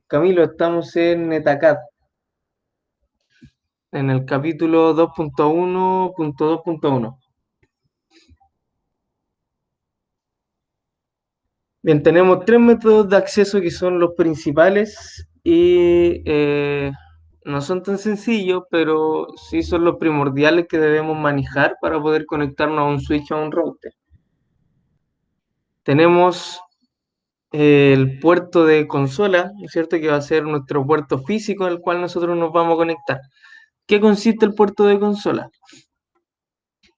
Camilo, estamos en Netacad, en el capítulo 2.1.2.1. Bien, tenemos tres métodos de acceso que son los principales y no son tan sencillos, pero sí son los primordiales que debemos manejar para poder conectarnos a un switch o a un router. Tenemos el puerto de consola, ¿no es cierto? Que va a ser nuestro puerto físico al cual nosotros nos vamos a conectar. ¿Qué consiste el puerto de consola?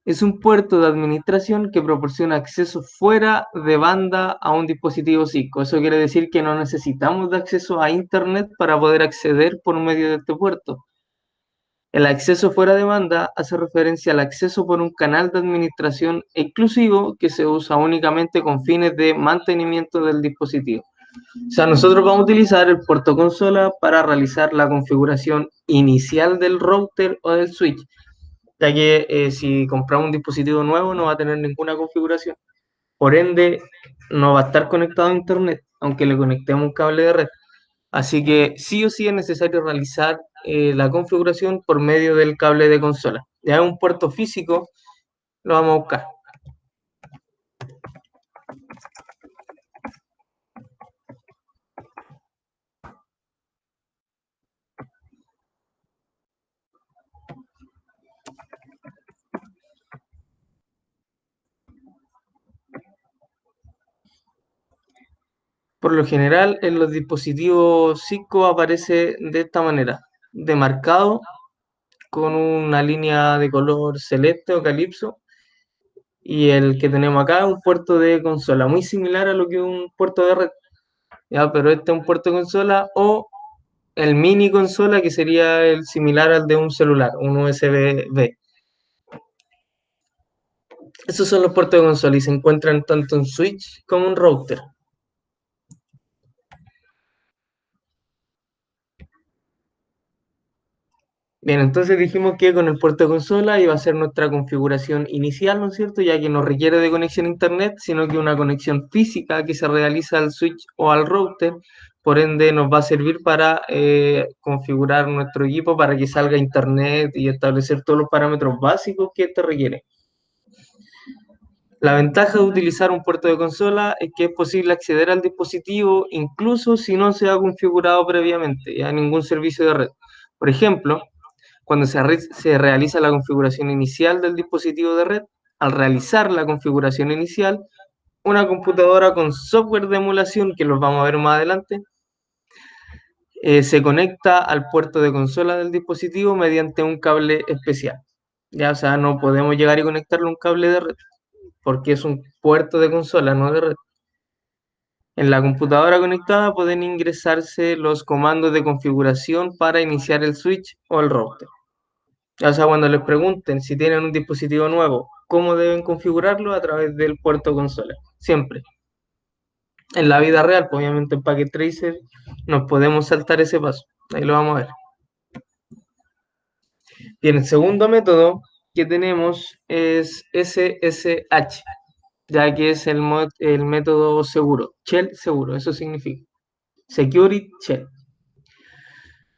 Es un puerto de administración que proporciona acceso fuera de banda a un dispositivo Cisco. Eso quiere decir que no necesitamos de acceso a Internet para poder acceder por medio de este puerto. El acceso fuera de banda hace referencia al acceso por un canal de administración exclusivo que se usa únicamente con fines de mantenimiento del dispositivo. O sea, nosotros vamos a utilizar el puerto consola para realizar la configuración inicial del router o del switch, ya que si compramos un dispositivo nuevo no va a tener ninguna configuración. Por ende, no va a estar conectado a Internet, aunque le conectemos un cable de red. Así que sí o sí es necesario realizar la configuración por medio del cable de consola. Ya un puerto físico lo vamos a buscar. Por lo general, en los dispositivos Cisco aparece de esta manera, demarcado con una línea de color celeste o calipso, y el que tenemos acá es un puerto de consola, muy similar a lo que es un puerto de red, ¿ya? Pero este es un puerto de consola o el mini consola que sería el similar al de un celular, un USB-B. Esos son los puertos de consola y se encuentran tanto en switch como en router. Bien, entonces dijimos que con el puerto de consola iba a ser nuestra configuración inicial, ¿no es cierto? Ya que no requiere de conexión a internet, sino que una conexión física que se realiza al switch o al router. Por ende, nos va a servir para configurar nuestro equipo para que salga a internet y establecer todos los parámetros básicos que este requiere. La ventaja de utilizar un puerto de consola es que es posible acceder al dispositivo incluso si no se ha configurado previamente a ningún servicio de red. Por ejemplo, cuando se realiza la configuración inicial del dispositivo de red, al realizar la configuración inicial, una computadora con software de emulación, que los vamos a ver más adelante, se conecta al puerto de consola del dispositivo mediante un cable especial. Ya, o sea, no podemos llegar y conectarle un cable de red, porque es un puerto de consola, no de red. En la computadora conectada pueden ingresarse los comandos de configuración para iniciar el switch o el router. O sea, cuando les pregunten si tienen un dispositivo nuevo, ¿cómo deben configurarlo? A través del puerto consola, siempre. En la vida real, pues, obviamente en Packet Tracer nos podemos saltar ese paso. Ahí lo vamos a ver. Bien, el segundo método que tenemos es SSH, ya que es el método seguro, shell seguro, eso significa Security Shell.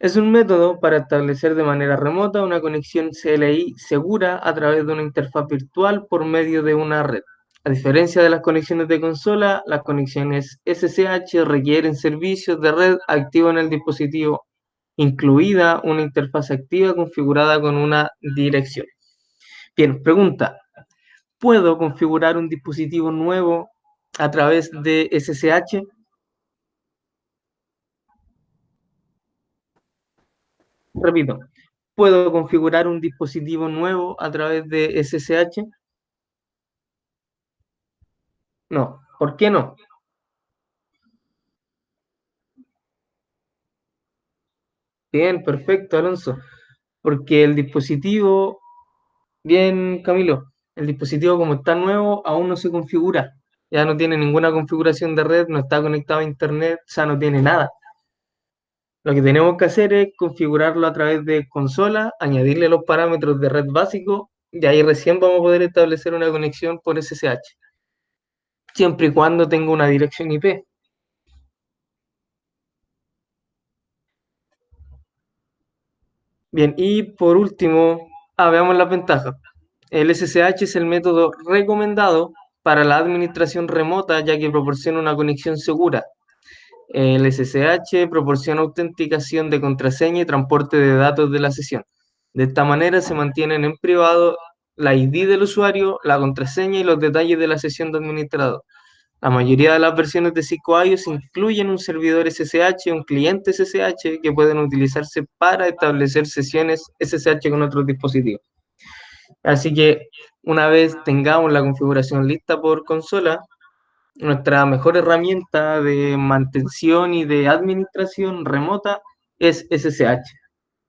Es un método para establecer de manera remota una conexión CLI segura a través de una interfaz virtual por medio de una red. A diferencia de las conexiones de consola, las conexiones SSH requieren servicios de red activos en el dispositivo, incluida una interfaz activa configurada con una dirección. Bien, pregunta, ¿puedo configurar un dispositivo nuevo a través de SSH? Repito, ¿puedo configurar un dispositivo nuevo a través de SSH? No. ¿Por qué no? Bien, perfecto, Alonso. Porque el dispositivo, bien, Camilo, el dispositivo como está nuevo aún no se configura. Ya no tiene ninguna configuración de red, no está conectado a internet, o sea, no tiene nada. Lo que tenemos que hacer es configurarlo a través de consola, añadirle los parámetros de red básico y ahí recién vamos a poder establecer una conexión por SSH, siempre y cuando tenga una dirección IP. Bien, y por último, veamos las ventajas. El SSH es el método recomendado para la administración remota, ya que proporciona una conexión segura. El SSH proporciona autenticación de contraseña y transporte de datos de la sesión. De esta manera se mantienen en privado la ID del usuario, la contraseña y los detalles de la sesión de administrador. La mayoría de las versiones de Cisco iOS incluyen un servidor SSH, un cliente SSH que pueden utilizarse para establecer sesiones SSH con otros dispositivos. Así que una vez tengamos la configuración lista por consola, nuestra mejor herramienta de mantención y de administración remota es SSH.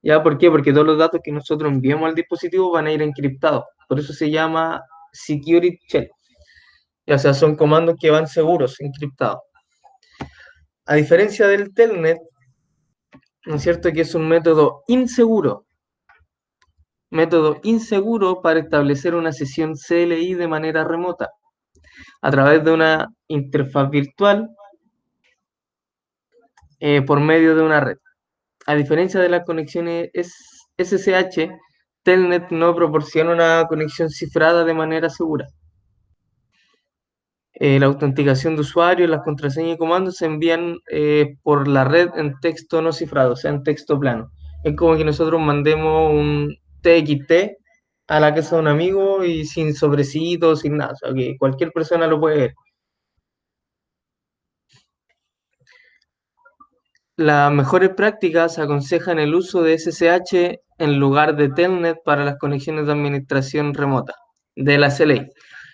¿Ya? ¿Por qué? Porque todos los datos que nosotros enviemos al dispositivo van a ir encriptados. Por eso se llama Security Shell. O sea, son comandos que van seguros, encriptados. A diferencia del Telnet, ¿no es cierto? Que es un método inseguro para establecer una sesión CLI de manera remota, a través de una interfaz virtual por medio de una red. A diferencia de las conexiones SSH, Telnet no proporciona una conexión cifrada de manera segura. La autenticación de usuario, las contraseñas y comandos se envían por la red en texto no cifrado, o sea, en texto plano. Es como que nosotros mandemos un TXT a la casa de un amigo y sin sobrecitos, sin nada, o sea, que cualquier persona lo puede ver. Las mejores prácticas aconsejan el uso de SSH en lugar de Telnet para las conexiones de administración remota de la CLI.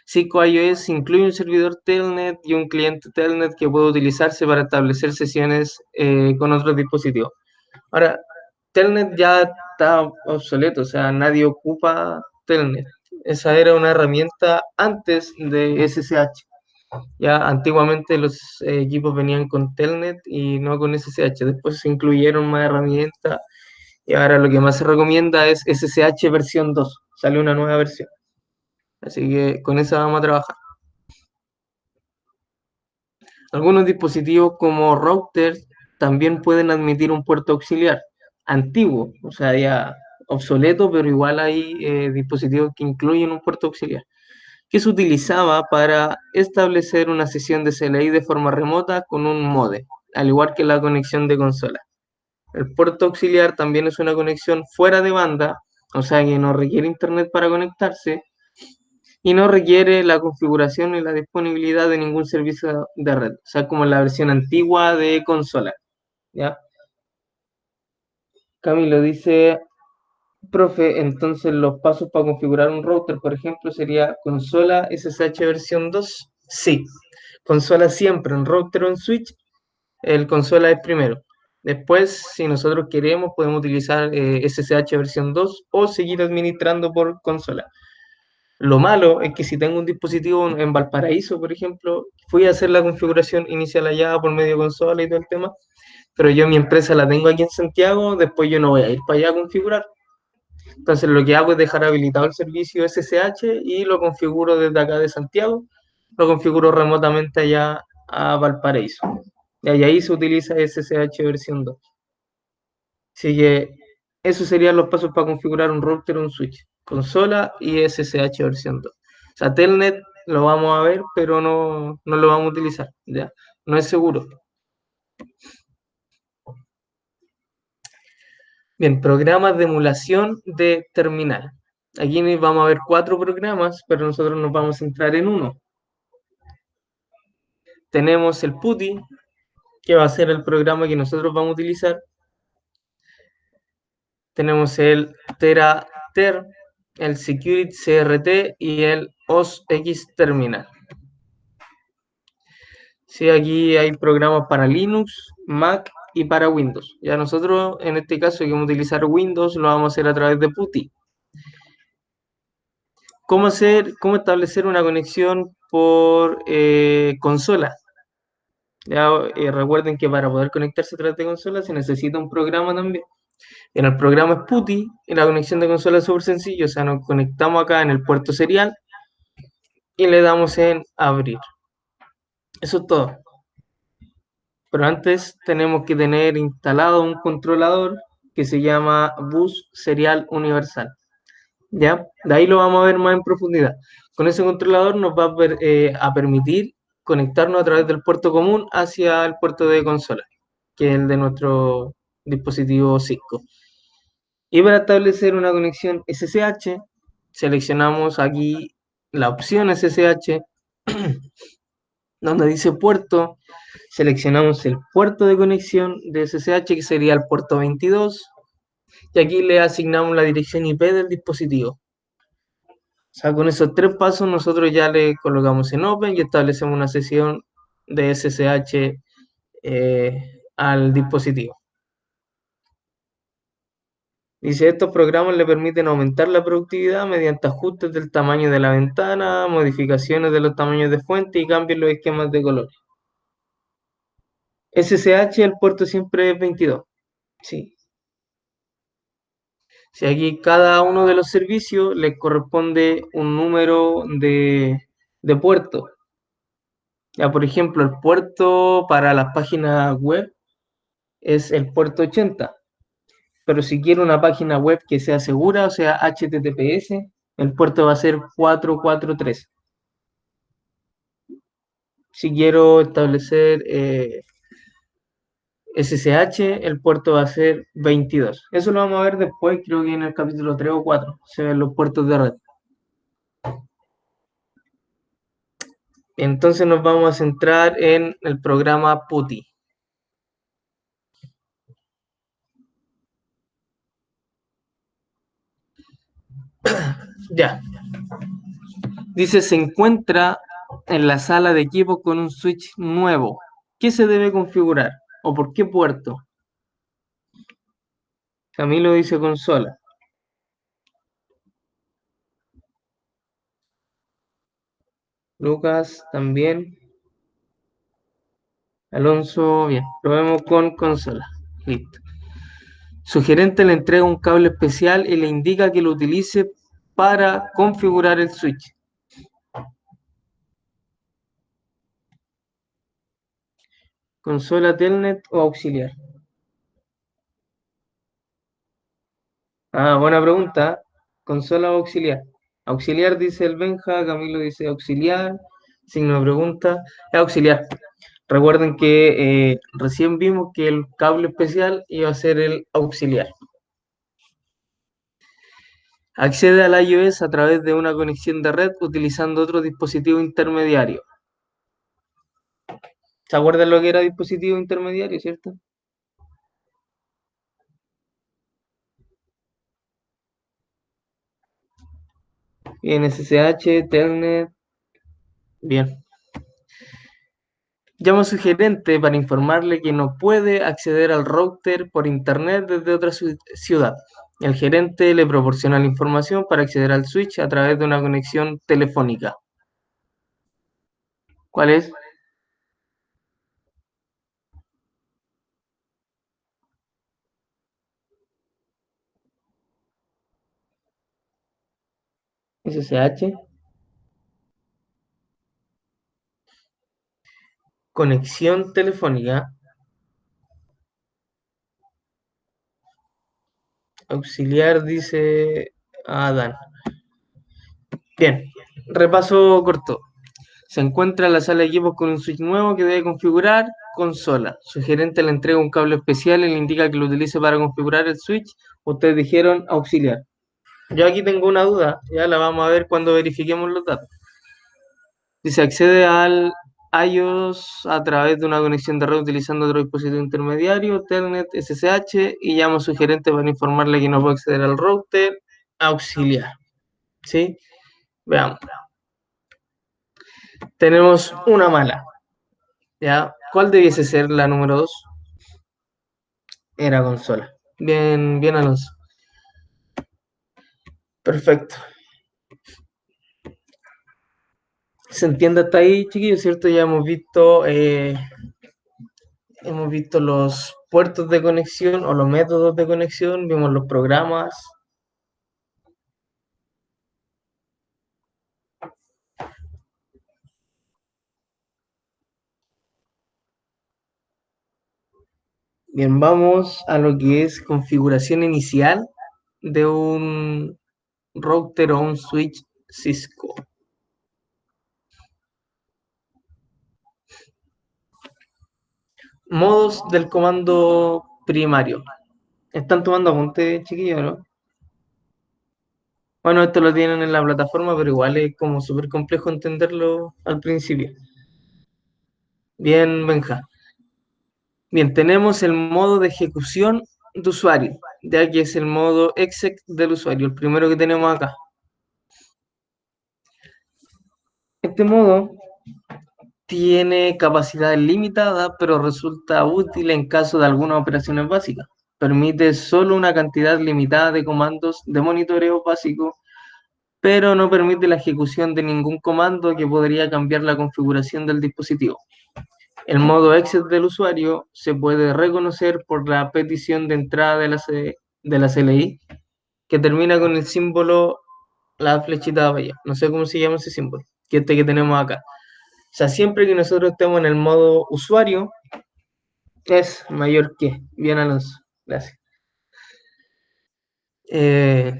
Cisco iOS incluye un servidor Telnet y un cliente Telnet que puede utilizarse para establecer sesiones con otros dispositivos. Ahora, Telnet ya está obsoleto, o sea, nadie ocupa Telnet. Esa era una herramienta antes de SSH. Ya antiguamente los equipos venían con Telnet y no con SSH. Después se incluyeron más herramientas y ahora lo que más se recomienda es SSH versión 2. Sale una nueva versión. Así que con esa vamos a trabajar. Algunos dispositivos como routers también pueden admitir un puerto auxiliar antiguo, o sea, ya obsoleto, pero igual hay dispositivos que incluyen un puerto auxiliar, que se utilizaba para establecer una sesión de CLI de forma remota con un módem, al igual que la conexión de consola. El puerto auxiliar también es una conexión fuera de banda, o sea que no requiere internet para conectarse y no requiere la configuración y la disponibilidad de ningún servicio de red, o sea, como la versión antigua de consola. ¿Ya? Camilo dice, profe, entonces los pasos para configurar un router, por ejemplo, sería consola SSH versión 2. Sí, consola siempre, en router o en switch, el consola es primero. Después, si nosotros queremos, podemos utilizar SSH versión 2 o seguir administrando por consola. Lo malo es que si tengo un dispositivo en Valparaíso, por ejemplo, fui a hacer la configuración inicial allá por medio de consola y todo el tema, pero yo mi empresa la tengo aquí en Santiago, después yo no voy a ir para allá a configurar. Entonces lo que hago es dejar habilitado el servicio SSH y lo configuro desde acá de Santiago, lo configuro remotamente allá a Valparaíso. Y ahí se utiliza SSH versión 2. Así que esos serían los pasos para configurar un router o un switch. Consola y SSH versión 2. O sea, Telnet lo vamos a ver, pero no lo vamos a utilizar. ¿Ya? No es seguro. Bien, programas de emulación de terminal. Aquí vamos a ver 4 programas, pero nosotros nos vamos a centrar en uno. Tenemos el PuTTY, que va a ser el programa que nosotros vamos a utilizar. Tenemos el TeraTer, el Security CRT y el OSX Terminal. Sí, aquí hay programas para Linux, Mac y para Windows. Ya nosotros, en este caso, que vamos a utilizar Windows, lo vamos a hacer a través de PuTTY. ¿Cómo establecer una conexión por consola? Ya, recuerden que para poder conectarse a través de consola se necesita un programa también. En el programa es PuTTY y la conexión de consola es súper sencillo. O sea, nos conectamos acá en el puerto serial y le damos en abrir. Eso es todo. Pero antes tenemos que tener instalado un controlador que se llama bus serial universal. ¿Ya? De ahí lo vamos a ver más en profundidad. Con ese controlador nos va a permitir conectarnos a través del puerto común hacia el puerto de consola, que es el de nuestro dispositivo Cisco. Y para establecer una conexión SSH, seleccionamos aquí la opción SSH, donde dice puerto, seleccionamos el puerto de conexión de SSH, que sería el puerto 22, y aquí le asignamos la dirección IP del dispositivo. O sea, con esos tres pasos nosotros ya le colocamos en Open y establecemos una sesión de SSH al dispositivo. Dice, estos programas le permiten aumentar la productividad mediante ajustes del tamaño de la ventana, modificaciones de los tamaños de fuente y cambios en los esquemas de color. SSH, el puerto siempre es 22. Sí. Si aquí cada uno de los servicios le corresponde un número de puerto. Ya, por ejemplo, el puerto para las páginas web es el puerto 80. Pero si quiero una página web que sea segura, o sea, HTTPS, el puerto va a ser 443. Si quiero establecer SSH, el puerto va a ser 22. Eso lo vamos a ver después, creo que en el capítulo 3 o 4, se ven los puertos de red. Entonces nos vamos a centrar en el programa PuTTY. Ya, dice, se encuentra en la sala de equipo con un switch nuevo. ¿Qué se debe configurar? ¿O por qué puerto? Camilo dice consola. Lucas también. Alonso, bien. Probemos con consola. Listo. Su gerente le entrega un cable especial y le indica que lo utilice para configurar el switch. Consola Telnet o auxiliar. Ah, buena pregunta. Consola o auxiliar. Auxiliar dice el Benja, Camilo dice auxiliar. Signo de pregunta. Es auxiliar. Recuerden que recién vimos que el cable especial iba a ser el auxiliar. Accede al iOS a través de una conexión de red utilizando otro dispositivo intermediario. ¿Se acuerdan lo que era dispositivo intermediario, cierto? Bien, SSH, Telnet. Bien. Llama a su gerente para informarle que no puede acceder al router por internet desde otra ciudad. El gerente le proporciona la información para acceder al switch a través de una conexión telefónica. ¿Cuál es? SSH. Conexión telefónica. Auxiliar dice Adán. Bien, repaso corto. Se encuentra en la sala de equipos con un switch nuevo que debe configurar consola. Su gerente le entrega un cable especial y le indica que lo utilice para configurar el switch. Ustedes dijeron auxiliar. Yo aquí tengo una duda, ya la vamos a ver cuando verifiquemos los datos. Dice, accede al iOS a través de una conexión de red utilizando otro dispositivo intermediario, Telnet, SSH, y llama a su gerente para informarle que no puede acceder al router auxiliar. ¿Sí? Veamos. Tenemos una mala. ¿Ya? ¿Cuál debiese ser la número 2? Era consola. Bien, bien, Alonso. Perfecto. ¿Se entiende hasta ahí, chiquillos? ¿Cierto? Ya hemos visto los puertos de conexión o los métodos de conexión, vimos los programas. Bien, vamos a lo que es configuración inicial de un router o un switch Cisco. Modos del comando primario. ¿Están tomando apunte, chiquillos, no? Bueno, esto lo tienen en la plataforma, pero igual es como súper complejo entenderlo al principio. Bien, Benja. Bien, tenemos el modo de ejecución de usuario, ya que es el modo exec del usuario, el primero que tenemos acá. Este modo tiene capacidad limitada, pero resulta útil en caso de algunas operaciones básicas. Permite solo una cantidad limitada de comandos de monitoreo básico, pero no permite la ejecución de ningún comando que podría cambiar la configuración del dispositivo. El modo exit del usuario se puede reconocer por la petición de entrada de la CLI, que termina con el símbolo, la flechita de allá. No sé cómo se llama ese símbolo, que este que tenemos acá. O sea, siempre que nosotros estemos en el modo usuario, es mayor que. Bien, Alonso. Gracias. Eh,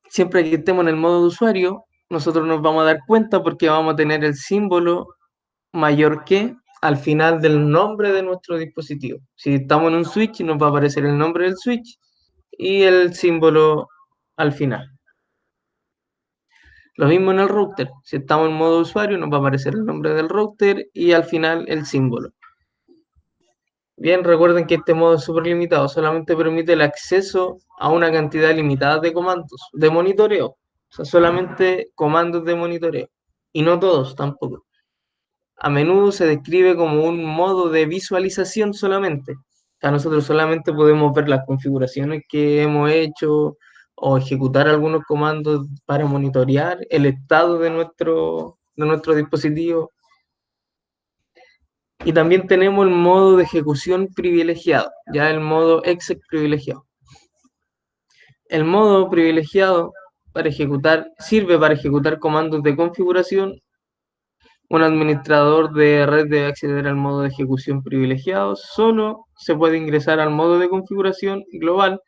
Siempre que estemos en el modo de usuario, nosotros nos vamos a dar cuenta porque vamos a tener el símbolo mayor que al final del nombre de nuestro dispositivo. Si estamos en un switch, nos va a aparecer el nombre del switch y el símbolo al final. Lo mismo en el router. Si estamos en modo usuario, nos va a aparecer el nombre del router y al final el símbolo. Bien, recuerden que este modo es súper limitado, solamente permite el acceso a una cantidad limitada de comandos de monitoreo. O sea, solamente comandos de monitoreo. Y no todos tampoco. A menudo se describe como un modo de visualización solamente. O sea, nosotros solamente podemos ver las configuraciones que hemos hecho o ejecutar algunos comandos para monitorear el estado de nuestro dispositivo. Y también tenemos el modo de ejecución privilegiado, ya el modo exec privilegiado. El modo privilegiado sirve para ejecutar comandos de configuración. Un administrador de red debe acceder al modo de ejecución privilegiado. Solo se puede ingresar al modo de configuración global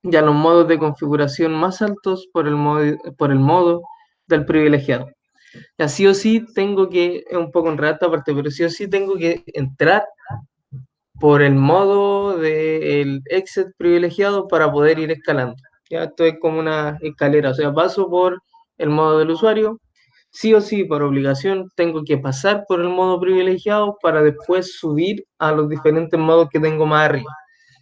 y a los modos de configuración más altos por el modo del privilegiado. Ya sí o sí tengo que, es un poco enredada esta parte, pero sí o sí tengo que entrar por el modo del exit privilegiado para poder ir escalando. Ya esto es como una escalera, o sea, paso por el modo del usuario, sí o sí, por obligación, tengo que pasar por el modo privilegiado para después subir a los diferentes modos que tengo más arriba.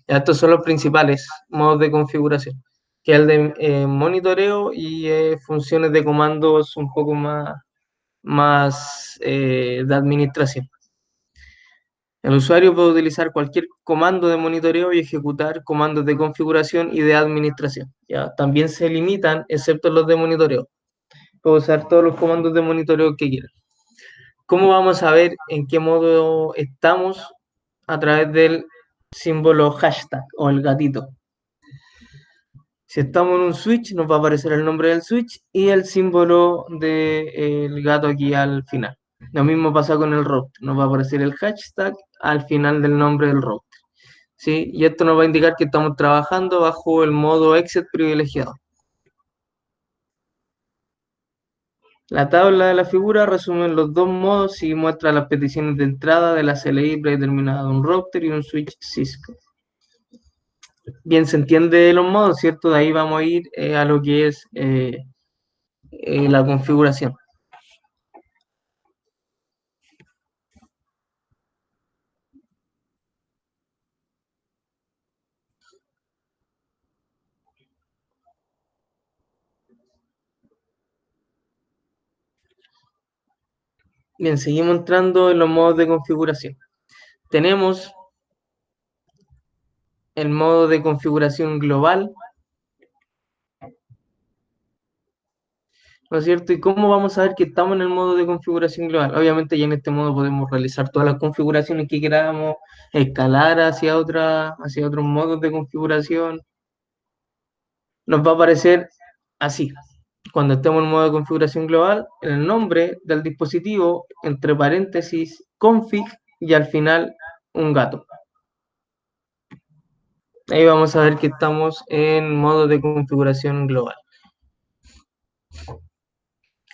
Ya, estos son los principales modos de configuración, que es el de monitoreo y funciones de comandos un poco más de administración. El usuario puede utilizar cualquier comando de monitoreo y ejecutar comandos de configuración y de administración. ¿Ya? También se limitan, excepto los de monitoreo. Puede usar todos los comandos de monitoreo que quiera. ¿Cómo vamos a ver en qué modo estamos? A través del símbolo hashtag o el gatito. Si estamos en un switch, nos va a aparecer el nombre del switch y el símbolo del gato aquí al final. Lo mismo pasa con el router. Nos va a aparecer el hashtag al final del nombre del router. ¿Sí? Y esto nos va a indicar que estamos trabajando bajo el modo exit privilegiado. La tabla de la figura resume los dos modos y muestra las peticiones de entrada de la CLI predeterminada de un router y un switch Cisco. Bien, se entiende los modos, ¿cierto? De ahí vamos a ir a lo que es la configuración. Bien, seguimos entrando en los modos de configuración. Tenemos el modo de configuración global, ¿no es cierto? ¿Y cómo vamos a ver que estamos en el modo de configuración global? Obviamente ya en este modo podemos realizar todas las configuraciones que queramos, escalar hacia otros modos de configuración. Nos va a aparecer así. Cuando estemos en modo de configuración global, el nombre del dispositivo, entre paréntesis, config y al final un gato. Ahí vamos a ver que estamos en modo de configuración global.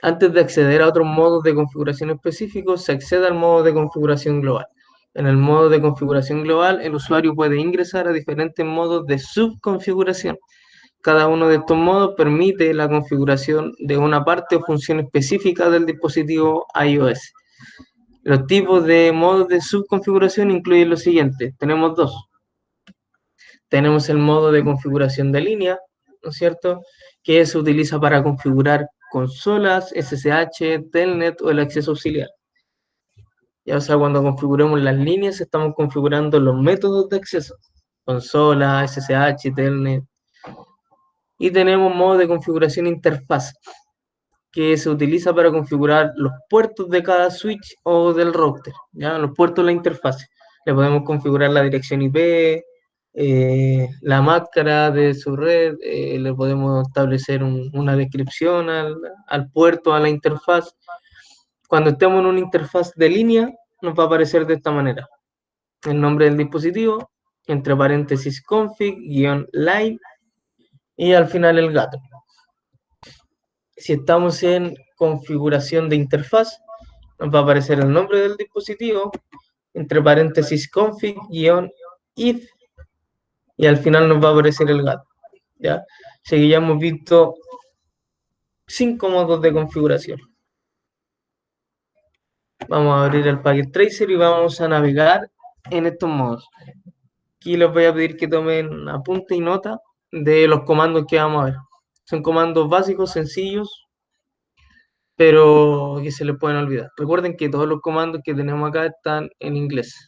Antes de acceder a otros modos de configuración específicos, se accede al modo de configuración global. En el modo de configuración global, el usuario puede ingresar a diferentes modos de subconfiguración. Cada uno de estos modos permite la configuración de una parte o función específica del dispositivo iOS. Los tipos de modos de subconfiguración incluyen los siguientes. Tenemos dos. Tenemos el modo de configuración de línea, ¿no es cierto? Que se utiliza para configurar consolas, SSH, Telnet o el acceso auxiliar. Ya, o sea, cuando configuremos las líneas, estamos configurando los métodos de acceso. Consola, SSH, Telnet. Y tenemos modo de configuración interfaz, que se utiliza para configurar los puertos de cada switch o del router, ¿ya? Los puertos de la interfaz. Le podemos configurar la dirección IP, la máscara de su red, le podemos establecer una descripción al puerto, a la interfaz. Cuando estemos en una interfaz de línea, nos va a aparecer de esta manera. El nombre del dispositivo, entre paréntesis config, guión line, y al final el gato. Si estamos en configuración de interfaz, nos va a aparecer el nombre del dispositivo, entre paréntesis config-if, y al final nos va a aparecer el gato. ¿Ya? Así que ya hemos visto 5 modos de configuración. Vamos a abrir el Packet Tracer y vamos a navegar en estos modos. Aquí les voy a pedir que tomen apunte y nota de los comandos que vamos a ver. Son comandos básicos, sencillos, pero que se les pueden olvidar. Recuerden que todos los comandos que tenemos acá están en inglés.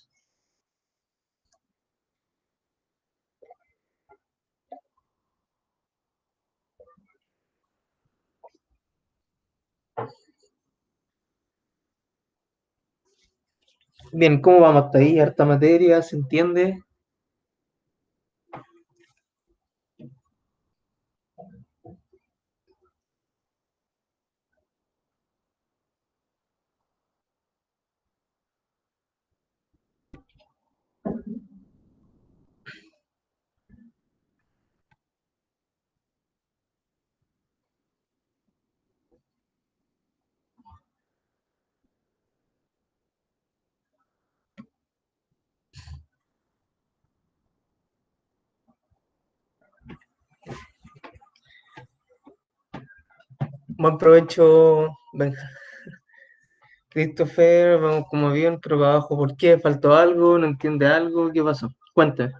Bien, ¿cómo vamos hasta ahí? Harta materia, ¿se entiende? Buen provecho, Benja. Christopher, vamos como bien, pero para abajo, ¿por qué? ¿Faltó algo? ¿No entiende algo? ¿Qué pasó? Cuéntame.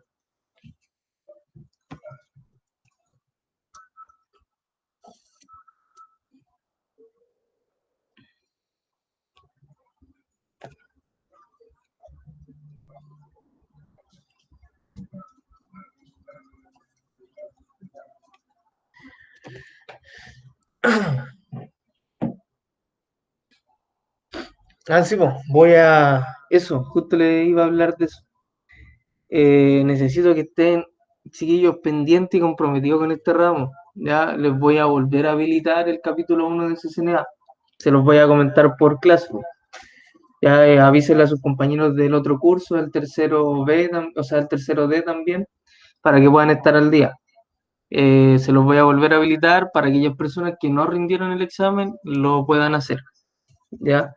Ah, sí, pues, voy a... Eso, justo le iba a hablar de eso. Necesito que estén, chiquillos, pendientes y comprometidos con este ramo. Ya les voy a volver a habilitar el capítulo 1 de CCNA. Se los voy a comentar por Classroom. Ya avísenle a sus compañeros del otro curso, el tercero B, o sea, el tercero D también, para que puedan estar al día. Se los voy a volver a habilitar para que aquellas personas que no rindieron el examen lo puedan hacer. ¿Ya?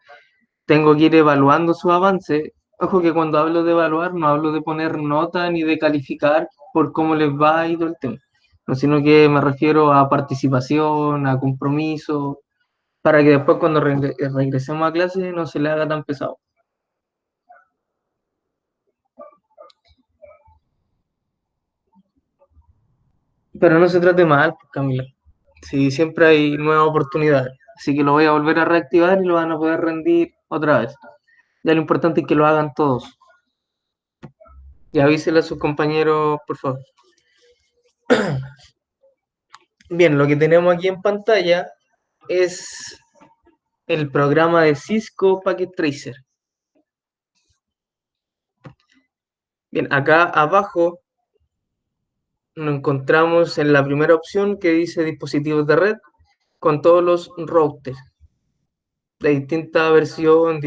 Tengo que ir evaluando su avance. Ojo que cuando hablo de evaluar no hablo de poner nota ni de calificar por cómo les va y todo el tema, no, sino que me refiero a participación, a compromiso, para que después cuando regresemos a clase no se le haga tan pesado. Pero no se trate mal, pues, Camila. Sí, siempre hay nuevas oportunidades. Así que lo voy a volver a reactivar y lo van a poder rendir otra vez. Ya lo importante es que lo hagan todos. Y avísele a sus compañeros, por favor. Bien, lo que tenemos aquí en pantalla es el programa de Cisco Packet Tracer. Bien, acá abajo nos encontramos en la primera opción que dice dispositivos de red con todos los routers de distinta versión,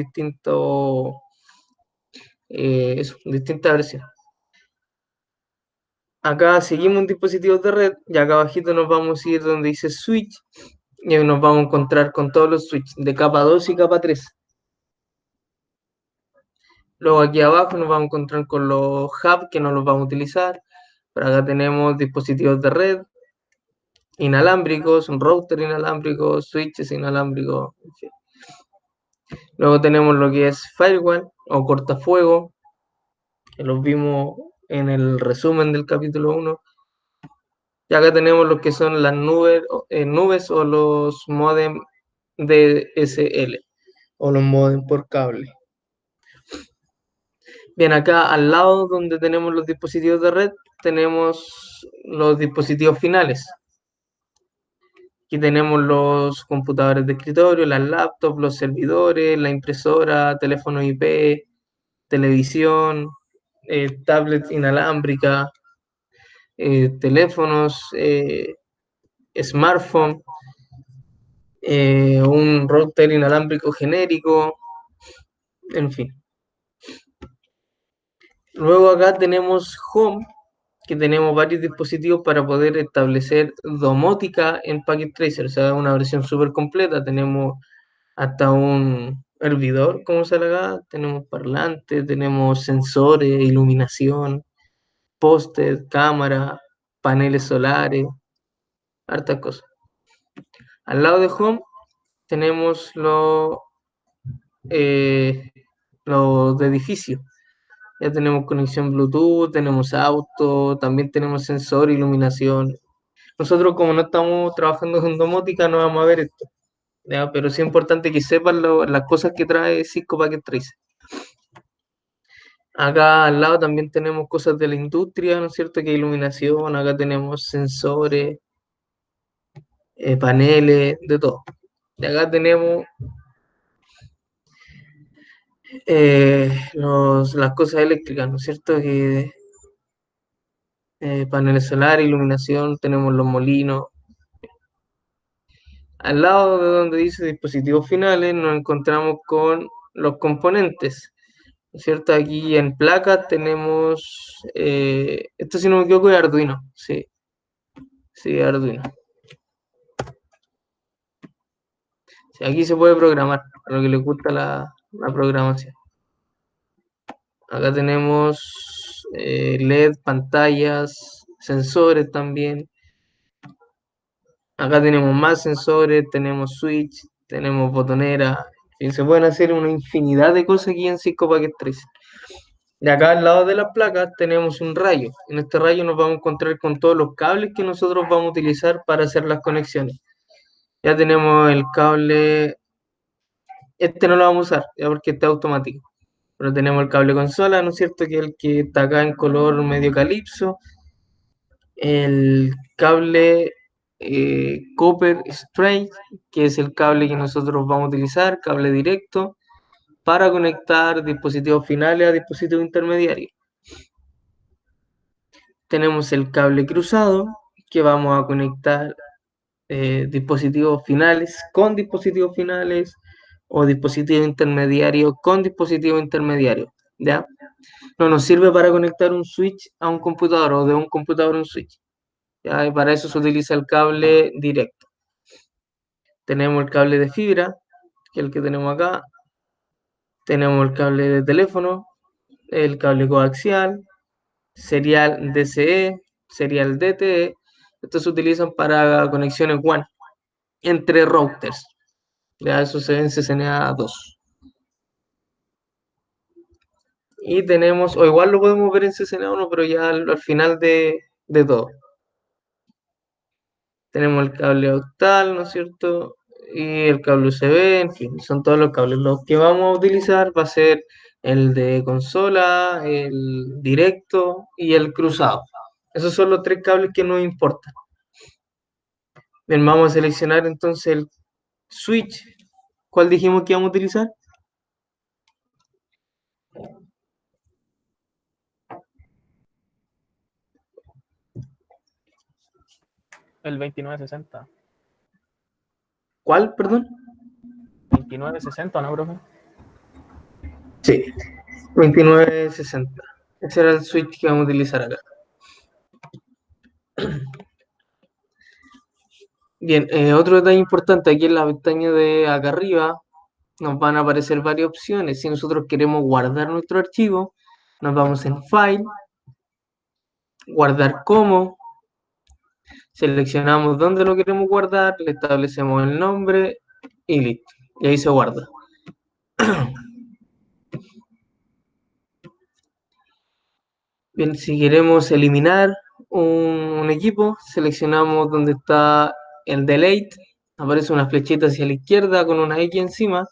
distinta versión. Acá seguimos dispositivos de red y acá abajito nos vamos a ir donde dice switch y ahí nos vamos a encontrar con todos los switches de capa 2 y capa 3. Luego aquí abajo nos vamos a encontrar con los hubs que no los vamos a utilizar. Por acá tenemos dispositivos de red inalámbricos, un router inalámbrico, switches inalámbricos, en fin. Luego tenemos lo que es firewall o cortafuego, que los vimos en el resumen del capítulo 1. Y acá tenemos lo que son las nubes o los modem DSL o los modem por cable. Bien, acá al lado donde tenemos los dispositivos de red, tenemos los dispositivos finales. Aquí tenemos los computadores de escritorio, las laptops, los servidores, la impresora, teléfono IP, televisión, tablet inalámbrica, teléfonos, smartphone, un router inalámbrico genérico, en fin. Luego acá tenemos Home, que tenemos varios dispositivos para poder establecer domótica en Packet Tracer, o sea, una versión súper completa. Tenemos hasta un hervidor, como sale acá, tenemos parlantes, tenemos sensores, iluminación, póster, cámara, paneles solares, hartas cosas. Al lado de Home tenemos los de edificio. Ya tenemos conexión Bluetooth, tenemos auto, también tenemos sensor, iluminación. Nosotros como no estamos trabajando en domótica no vamos a ver esto, ¿ya? Pero sí es importante que sepan las cosas que trae Cisco Packet Tracer. Acá al lado también tenemos cosas de la industria, ¿no es cierto? Que iluminación, acá tenemos sensores, paneles, de todo. Y acá tenemos las cosas eléctricas, ¿no es cierto? Que paneles solares, iluminación, tenemos los molinos. Al lado de donde dice dispositivos finales nos encontramos con los componentes, ¿no es cierto? Aquí en placas tenemos, esto si no me equivoco es Arduino, sí, sí, Arduino. Sí, aquí se puede programar, a lo que les gusta la programación. Acá tenemos LED, pantallas, sensores también. Acá tenemos más sensores, tenemos switch, tenemos botonera. En fin, se pueden hacer una infinidad de cosas aquí en Cisco Packet Tracer. De acá al lado de las placas tenemos un rayo. En este rayo nos vamos a encontrar con todos los cables que nosotros vamos a utilizar para hacer las conexiones. Ya tenemos el cable, este no lo vamos a usar, ya porque está automático. Pero tenemos el cable consola, ¿no es cierto? Que es el que está acá en color medio calipso. El cable Copper Straight, que es el cable que nosotros vamos a utilizar, cable directo, para conectar dispositivos finales a dispositivos intermediarios. Tenemos el cable cruzado, que vamos a conectar dispositivos finales con dispositivos finales o dispositivos intermediarios con dispositivos intermediarios, ¿ya? No nos sirve para conectar un switch a un computador o de un computador a un switch, ¿ya? Y para eso se utiliza el cable directo. Tenemos el cable de fibra, que es el que tenemos acá. Tenemos el cable de teléfono, el cable coaxial, serial DCE, serial DTE. Estos se utilizan para conexiones WAN entre routers. Ya eso se ve en CCNA 2. Y tenemos, o igual lo podemos ver en CCNA 1, pero ya al final de todo. Tenemos el cable octal, ¿no es cierto? Y el cable USB, en fin, son todos los cables. Los que vamos a utilizar va a ser el de consola, el directo y el cruzado. Esos son los tres cables que nos importan. Bien, vamos a seleccionar entonces el switch. ¿Cuál dijimos que íbamos a utilizar? El 2960. ¿Cuál, perdón? 2960, ¿no, profe? Sí, 2960. Ese era el switch que vamos a utilizar acá. Bien, otro detalle importante, aquí en la pestaña de acá arriba nos van a aparecer varias opciones. Si nosotros queremos guardar nuestro archivo, nos vamos en File, Guardar como, seleccionamos dónde lo queremos guardar, le establecemos el nombre y listo. Y ahí se guarda. Bien, si queremos eliminar un equipo, seleccionamos donde está el Delete, aparece una flechita hacia la izquierda con una X encima,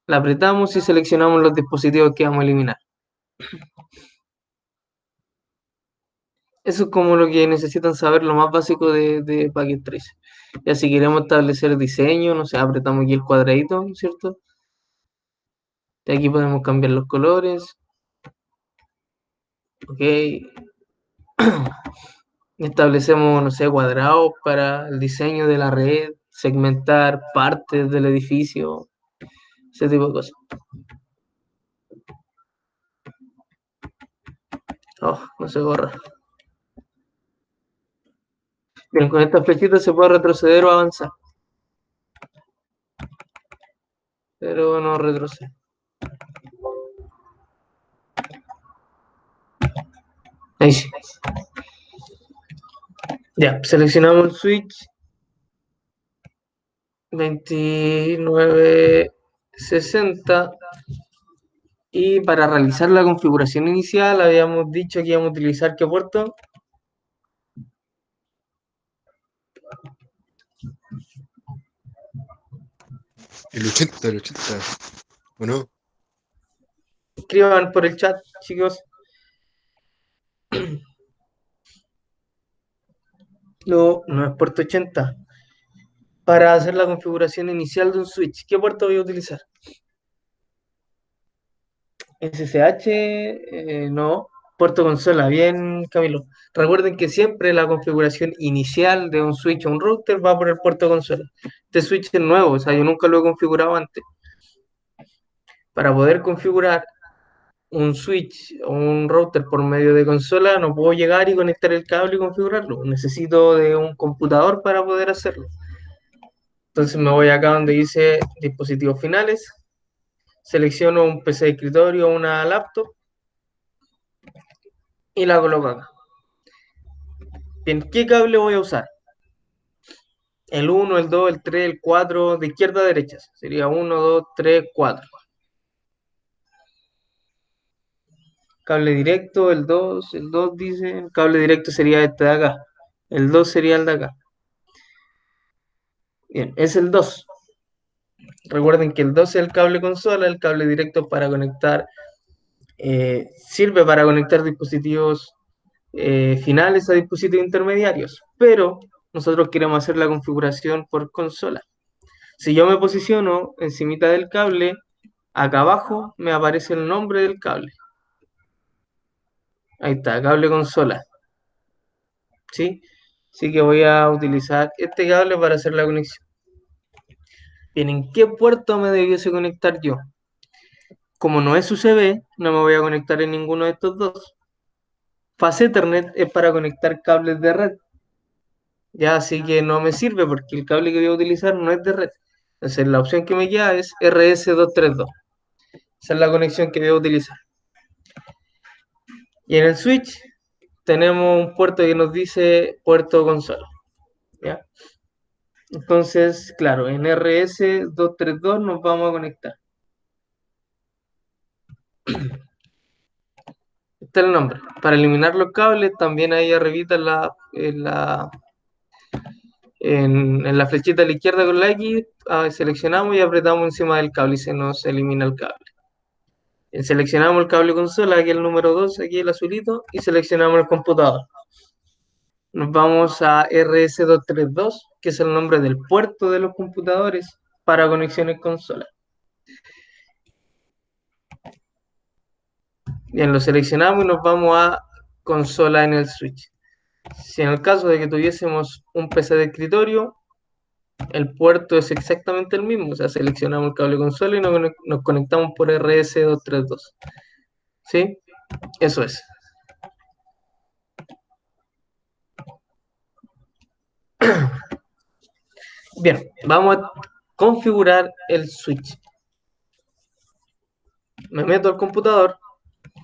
la apretamos y seleccionamos los dispositivos que vamos a eliminar. Eso es como lo que necesitan saber, lo más básico de Packet Tracer. Ya si queremos establecer diseño, no sé, apretamos aquí el cuadradito, ¿cierto? Y aquí podemos cambiar los colores. Ok. Establecemos, no sé, cuadrados para el diseño de la red, segmentar partes del edificio, ese tipo de cosas. Oh, no se borra. Bien, con esta flechita se puede retroceder o avanzar. Pero no retrocede. Ahí sí. Ya, seleccionamos el switch 2960 y para realizar la configuración inicial habíamos dicho que íbamos a utilizar ¿qué puerto? El 80, ¿o no? Escriban por el chat, chicos. No, no es puerto 80. Para hacer la configuración inicial de un switch, ¿qué puerto voy a utilizar? SSH, no. Puerto consola, bien, Camilo. Recuerden que siempre la configuración inicial de un switch o un router va por el puerto consola. Este switch es nuevo, o sea, yo nunca lo he configurado antes. Para poder configurar un switch o un router por medio de consola, no puedo llegar y conectar el cable y configurarlo. Necesito de un computador para poder hacerlo. Entonces me voy acá donde dice dispositivos finales, selecciono un PC de escritorio o una laptop y la coloco acá. Bien, ¿qué cable voy a usar? El 1, el 2, el 3, el 4, de izquierda a derecha. Sería 1, 2, 3, 4. Cable directo, el 2 dice, el cable directo sería este de acá. El 2 sería el de acá. Bien, es el 2. Recuerden que el 2 es el cable consola, el cable directo para conectar, sirve para conectar dispositivos finales a dispositivos intermediarios, pero nosotros queremos hacer la configuración por consola. Si yo me posiciono encimita del cable, acá abajo me aparece el nombre del cable. Ahí está, cable consola. ¿Sí? Así que voy a utilizar este cable para hacer la conexión. Bien, ¿en qué puerto me debiese conectar yo? Como no es USB, no me voy a conectar en ninguno de estos dos. Fast Ethernet es para conectar cables de red. Ya, así que no me sirve porque el cable que voy a utilizar no es de red. Entonces la opción que me queda es RS232. Esa es la conexión que voy a utilizar. Y en el switch tenemos un puerto que nos dice puerto consola. ¿Ya? Entonces, claro, en RS232 nos vamos a conectar. Este es el nombre. Para eliminar los cables, también ahí arribita en la flechita a la izquierda con la X, seleccionamos y apretamos encima del cable y se nos elimina el cable. Seleccionamos el cable consola, aquí el número 2, aquí el azulito, y seleccionamos el computador. Nos vamos a RS232, que es el nombre del puerto de los computadores para conexiones consola. Bien, lo seleccionamos y nos vamos a consola en el switch. Si en el caso de que tuviésemos un PC de escritorio, el puerto es exactamente el mismo, o sea, seleccionamos el cable consola y nos conectamos por RS232. ¿Sí? Eso es. Bien, vamos a configurar el switch. Me meto al computador,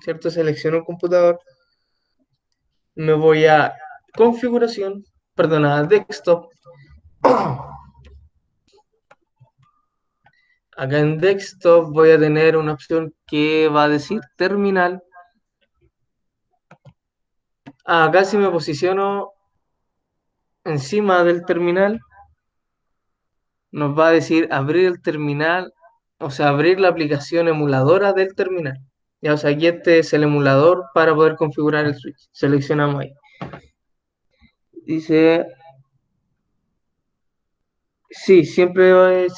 ¿cierto? Selecciono el computador. Me voy a configuración, perdón, a desktop. Acá en desktop voy a tener una opción que va a decir terminal. Acá si me posiciono encima del terminal, nos va a decir abrir el terminal, o sea, abrir la aplicación emuladora del terminal. Ya, o sea, aquí este es el emulador para poder configurar el switch. Seleccionamos ahí. Dice, sí, siempre, a ver,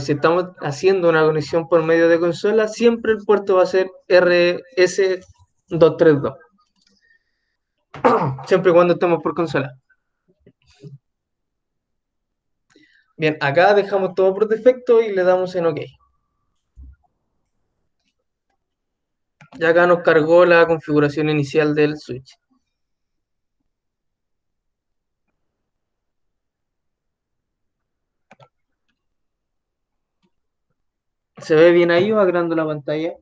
si estamos haciendo una conexión por medio de consola, siempre el puerto va a ser RS232, siempre y cuando estemos por consola. Bien, acá dejamos todo por defecto y le damos en OK. Y acá nos cargó la configuración inicial del switch. ¿Se ve bien ahí o agrando la pantalla?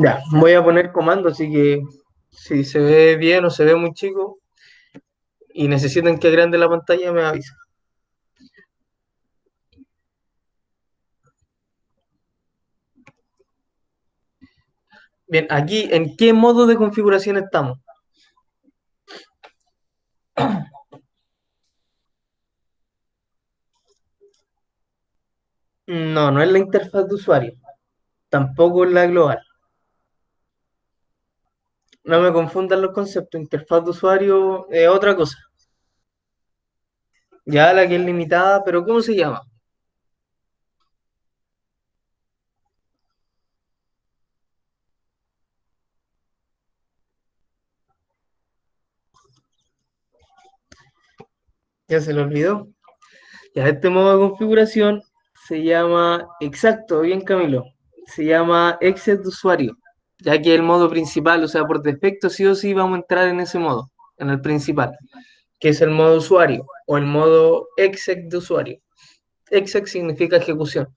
Ya, voy a poner comando, así que si se ve bien o se ve muy chico y necesitan que agrande la pantalla, me avisan. Bien, aquí, ¿en qué modo de configuración estamos? No, no es la interfaz de usuario, tampoco es la global. No me confundan los conceptos, interfaz de usuario es otra cosa. Ya la que es limitada, pero ¿cómo se llama? Ya se lo olvidó. Ya este modo de configuración se llama, exacto, bien Camilo, se llama exit de usuario, ya que el modo principal, o sea, por defecto sí o sí vamos a entrar en ese modo, en el principal, que es el modo usuario o el modo exec de usuario. Exec significa ejecución.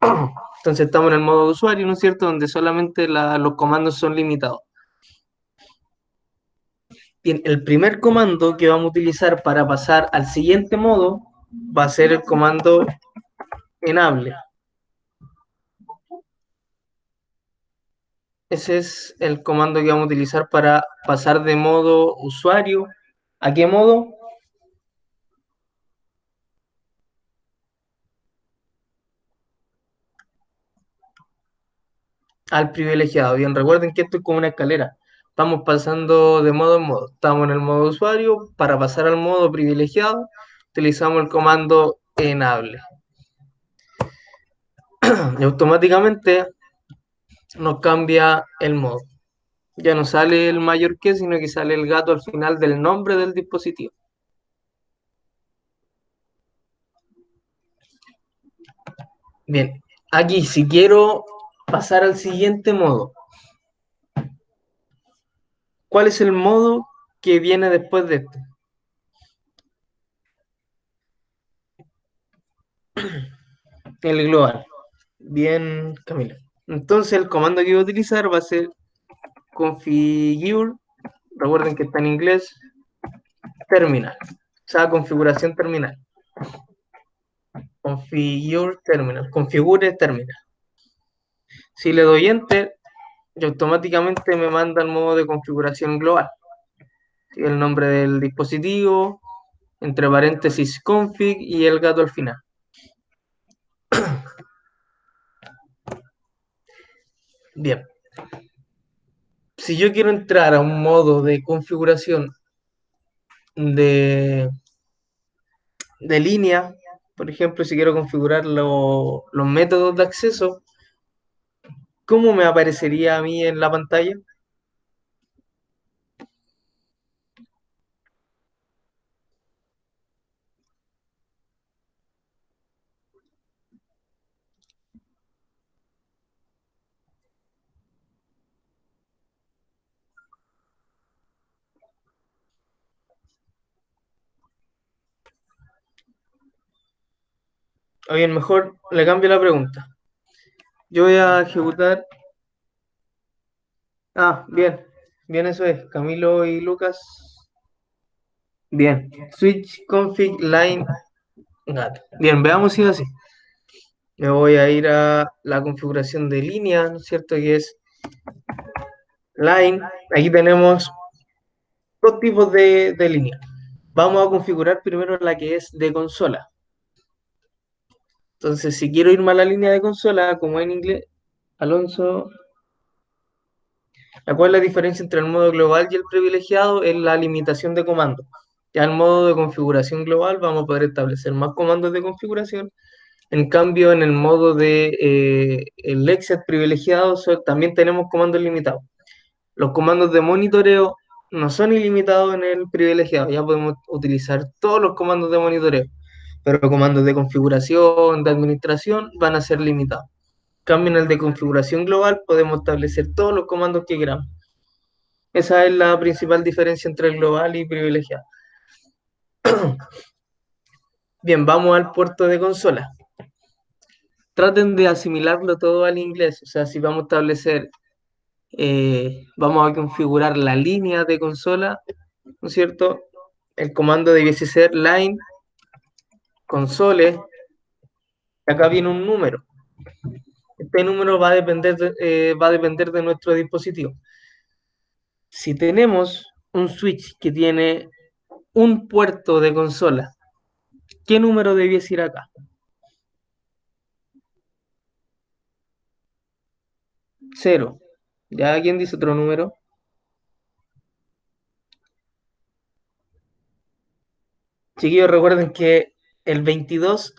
Entonces estamos en el modo de usuario, ¿no es cierto? Donde solamente los comandos son limitados. Bien, el primer comando que vamos a utilizar para pasar al siguiente modo va a ser el comando enable. Ese es el comando que vamos a utilizar para pasar de modo usuario. ¿A qué modo? Al privilegiado. Bien, recuerden que esto es como una escalera. Vamos pasando de modo en modo. Estamos en el modo usuario. Para pasar al modo privilegiado, utilizamos el comando enable. Y automáticamente nos cambia el modo. Ya no sale el mayor que, sino que sale el gato al final del nombre del dispositivo. Bien, aquí si quiero pasar al siguiente modo, ¿cuál es el modo que viene después de este? El global. Bien, Camilo. Entonces el comando que voy a utilizar va a ser configure, recuerden que está en inglés, terminal. O sea, configuración terminal. Configure terminal. Configure terminal. Si le doy enter, y automáticamente me manda el modo de configuración global. ¿Sí? El nombre del dispositivo, entre paréntesis config y el gato al final. Bien. Si yo quiero entrar a un modo de configuración de, de línea, por ejemplo, si quiero configurar los métodos de acceso, ¿cómo me aparecería a mí en la pantalla? O bien, mejor le cambio la pregunta. Yo voy a ejecutar. Ah, bien. Bien, eso es. Camilo y Lucas. Bien. Switch config line GAT. Bien, veamos si es así. Me voy a ir a la configuración de línea, ¿no es cierto? Que es line. Aquí tenemos dos tipos de línea. Vamos a configurar primero la que es de consola. Entonces, si quiero irme a la línea de consola, como en inglés, Alonso, ¿cuál es la diferencia entre el modo global y el privilegiado? Es la limitación de comandos. Ya en modo de configuración global vamos a poder establecer más comandos de configuración. En cambio, en el modo de el exit privilegiado también tenemos comandos limitados. Los comandos de monitoreo no son ilimitados en el privilegiado. Ya podemos utilizar todos los comandos de monitoreo. Pero los comandos de configuración, de administración, van a ser limitados. En cambio, en el de configuración global podemos establecer todos los comandos que queramos. Esa es la principal diferencia entre el global y privilegiado. Bien, vamos al puerto de consola. Traten de asimilarlo todo al inglés. O sea, si vamos a establecer, vamos a configurar la línea de consola, ¿no es cierto? El comando debiese ser line console. Acá viene un número. Este número va a depender de nuestro dispositivo. Si tenemos un switch que tiene un puerto de consola, ¿qué número debiese ir acá? 0. ¿Ya quién dice otro número? Chiquillos, recuerden que el 22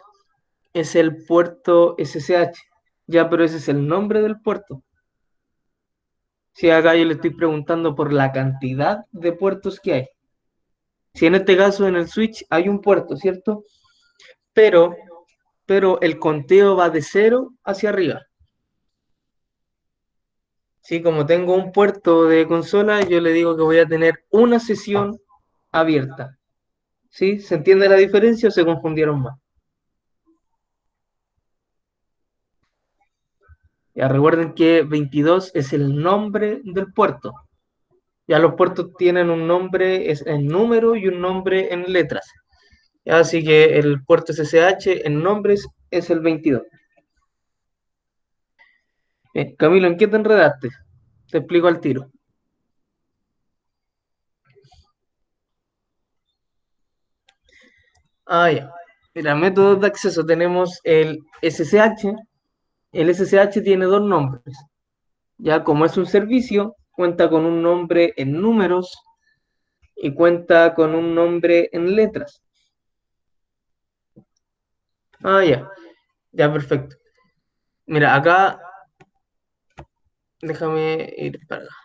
es el puerto SSH. Ya, pero ese es el nombre del puerto. Si acá yo le estoy preguntando por la cantidad de puertos que hay. Si en este caso en el switch hay un puerto, ¿cierto? Pero, pero el conteo va de 0 hacia arriba. Sí, como tengo un puerto de consola, yo le digo que voy a tener una sesión abierta. ¿Sí? ¿Se entiende la diferencia o se confundieron más? Ya recuerden que 22 es el nombre del puerto. Ya los puertos tienen un nombre en número y un nombre en letras. Ya, así que el puerto SSH en nombres es el 22. Camilo, ¿en qué te enredaste? Te explico al tiro. Ah, ya. Mira, métodos de acceso tenemos el SSH. El SSH tiene dos nombres. Ya como es un servicio, cuenta con un nombre en números y cuenta con un nombre en letras. Ah, ya. Ya, perfecto. Mira, acá déjame ir para acá.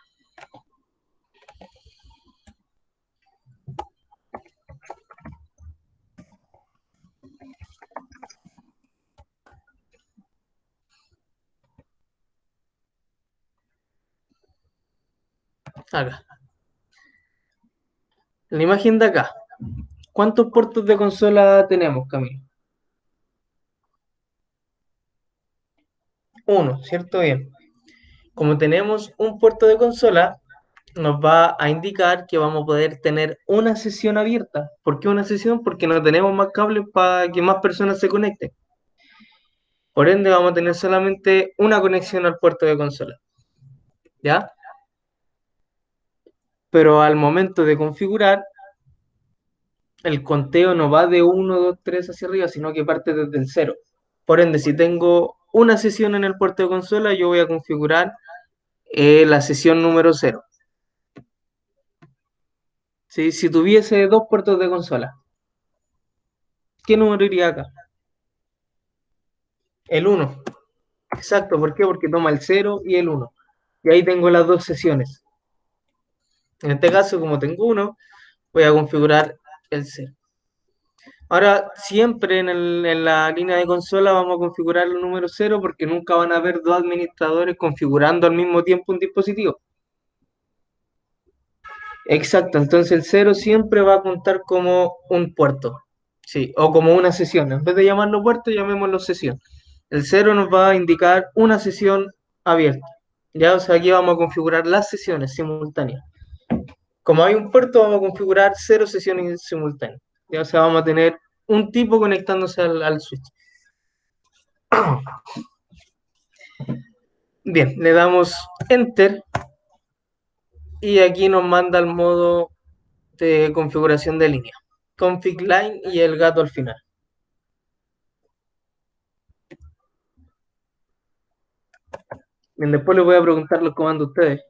Acá. La imagen de acá. ¿Cuántos puertos de consola tenemos, Camilo? Uno, ¿cierto? Bien. Como tenemos un puerto de consola, nos va a indicar que vamos a poder tener una sesión abierta. ¿Por qué una sesión? Porque no tenemos más cables para que más personas se conecten. Por ende, vamos a tener solamente una conexión al puerto de consola. ¿Ya? Pero al momento de configurar, el conteo no va de 1, 2, 3 hacia arriba, sino que parte desde el 0. Por ende, si tengo una sesión en el puerto de consola, yo voy a configurar la sesión número 0. ¿Sí? Si tuviese dos puertos de consola, ¿qué número iría acá? El 1. Exacto, ¿por qué? Porque toma el 0 y el 1. Y ahí tengo las dos sesiones. En este caso, como tengo uno, voy a configurar el 0. Ahora, siempre en la línea de consola vamos a configurar el número 0 porque nunca van a haber dos administradores configurando al mismo tiempo un dispositivo. Exacto, entonces el 0 siempre va a contar como un puerto. Sí, o como una sesión. En vez de llamarlo puerto, llamémoslo sesión. El 0 nos va a indicar una sesión abierta. Ya, o sea, aquí vamos a configurar las sesiones simultáneas. Como hay un puerto, vamos a configurar 0 sesiones simultáneas. Ya, o sea, vamos a tener un tipo conectándose al switch. Bien, le damos Enter y aquí nos manda al modo de configuración de línea. Config line y el gato al final. Bien, después les voy a preguntar los comandos a ustedes.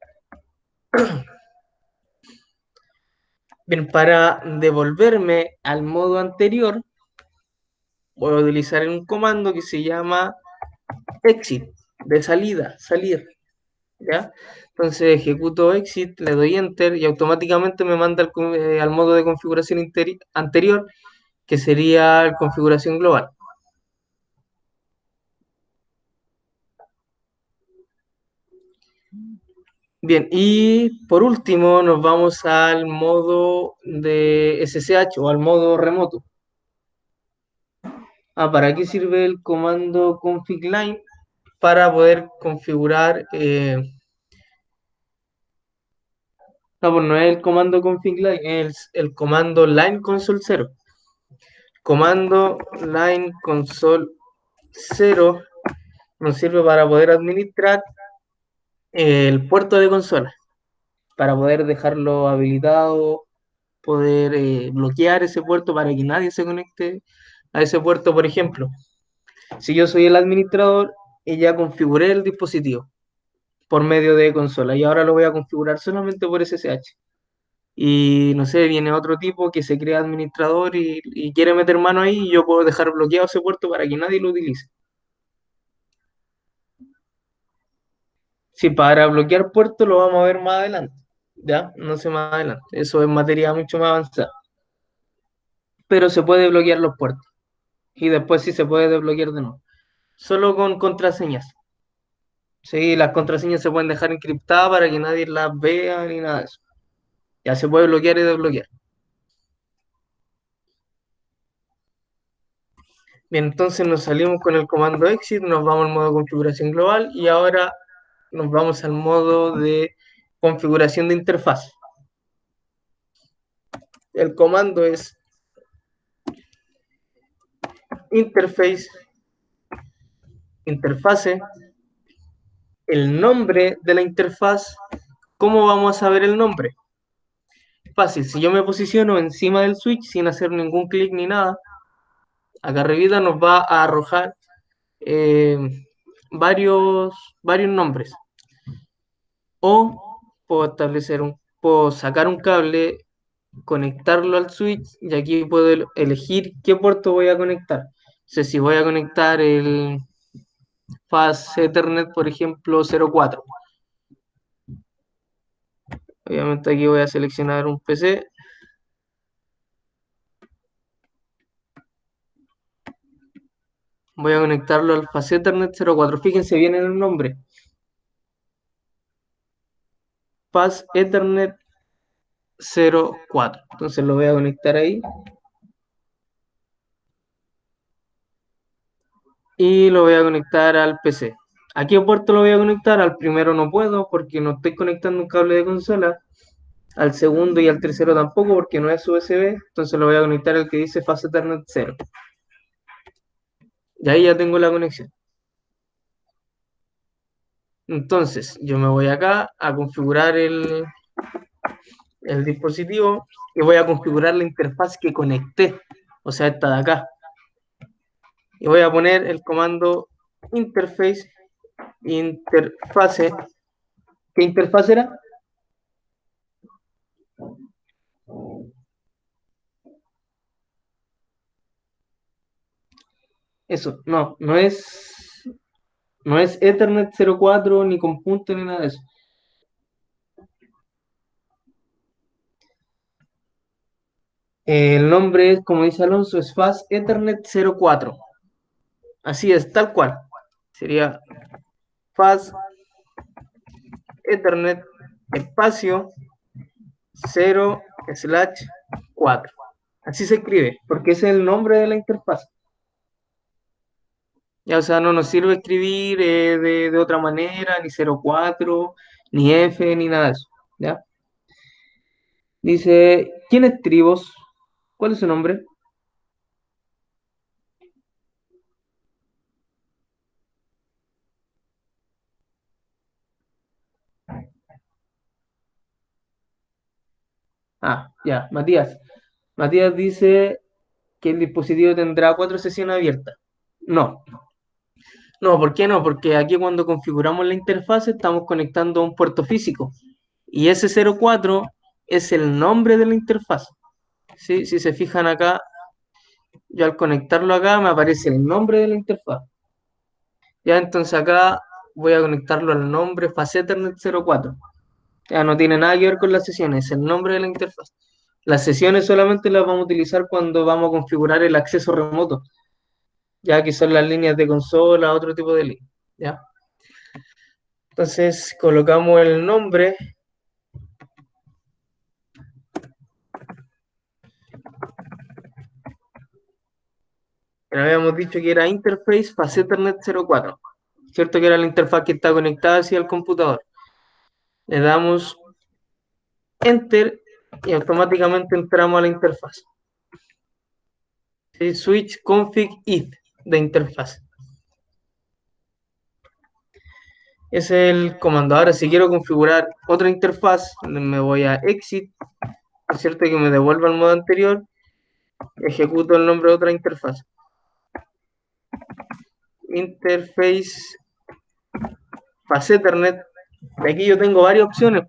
Bien, para devolverme al modo anterior, voy a utilizar un comando que se llama exit, de salida, salir. ¿Ya? Entonces ejecuto exit, le doy enter y automáticamente me manda al modo de configuración anterior, que sería la configuración global. Bien, y por último nos vamos al modo de SSH o al modo remoto. ¿Para qué sirve el comando config line? Para poder configurar, no, pues no es el comando config line, es el comando line console 0. Comando line console 0 nos sirve para poder administrar el puerto de consola, para poder dejarlo habilitado, poder bloquear ese puerto para que nadie se conecte a ese puerto. Por ejemplo, si yo soy el administrador y ya configuré el dispositivo por medio de consola y ahora lo voy a configurar solamente por SSH. Y no sé, viene otro tipo que se crea administrador y quiere meter mano ahí y yo puedo dejar bloqueado ese puerto para que nadie lo utilice. Sí, para bloquear puertos lo vamos a ver más adelante, ¿ya? No sé más adelante, eso es materia mucho más avanzada. Pero se puede bloquear los puertos y después sí se puede desbloquear de nuevo. Solo con contraseñas. Sí, las contraseñas se pueden dejar encriptadas para que nadie las vea ni nada de eso. Ya se puede bloquear y desbloquear. Bien, entonces nos salimos con el comando exit, nos vamos al modo configuración global y ahora nos vamos al modo de configuración de interfaz. El comando es interface, interfase, el nombre de la interfaz. ¿Cómo vamos a saber el nombre? Fácil, si yo me posiciono encima del switch sin hacer ningún clic ni nada, acá arriba nos va a arrojar eh, varios nombres. O puedo sacar un cable, conectarlo al switch y aquí puedo elegir qué puerto voy a conectar. O sea, si voy a conectar el Fast Ethernet, por ejemplo, 04. Obviamente aquí voy a seleccionar un PC. Voy a conectarlo al Fast Ethernet 04. Fíjense bien en el nombre. Fast Ethernet 04. Entonces lo voy a conectar ahí. Y lo voy a conectar al PC. ¿A qué puerto lo voy a conectar? Al primero no puedo porque no estoy conectando un cable de consola. Al segundo y al tercero tampoco porque no es USB. Entonces lo voy a conectar al que dice Fast Ethernet 0. Y ahí ya tengo la conexión. Entonces yo me voy acá a configurar el dispositivo y voy a configurar la interfaz que conecté. O sea, esta de acá. Y voy a poner el comando interface, interfase. ¿Qué interfaz era? Eso, no es Ethernet 04 ni con punto ni nada de eso. El nombre es, como dice Alonso, es Fast Ethernet 04. Así es, tal cual. Sería Fast Ethernet espacio 0/4. Así se escribe, porque ese es el nombre de la interfaz. Ya, o sea, no nos sirve escribir de otra manera, ni 04, ni F, ni nada de eso. ¿Ya? Dice, ¿quién es Tribos? ¿Cuál es su nombre? Ah, ya, Matías. Matías dice que el dispositivo tendrá 4 sesiones abiertas. No, no, ¿por qué no? Porque aquí cuando configuramos la interfaz estamos conectando a un puerto físico. Y ese 04 es el nombre de la interfaz. ¿Sí? Si se fijan acá, yo al conectarlo acá me aparece el nombre de la interfaz. Ya, entonces acá voy a conectarlo al nombre Ethernet 04. Ya no tiene nada que ver con las sesiones, es el nombre de la interfaz. Las sesiones solamente las vamos a utilizar cuando vamos a configurar el acceso remoto, ya que son las líneas de consola, otro tipo de línea. ¿Ya? Entonces colocamos el nombre. Que habíamos dicho que era Interface Ethernet 04, ¿cierto? Que era la interfaz que está conectada hacia el computador. Le damos Enter y automáticamente entramos a la interfaz. ¿Sí? Switch config it de interfaz. Ese es el comando. Ahora, si quiero configurar otra interfaz, me voy a Exit, es cierto que me devuelva al modo anterior, ejecuto el nombre de otra interfaz. Interface Ethernet. Aquí yo tengo varias opciones.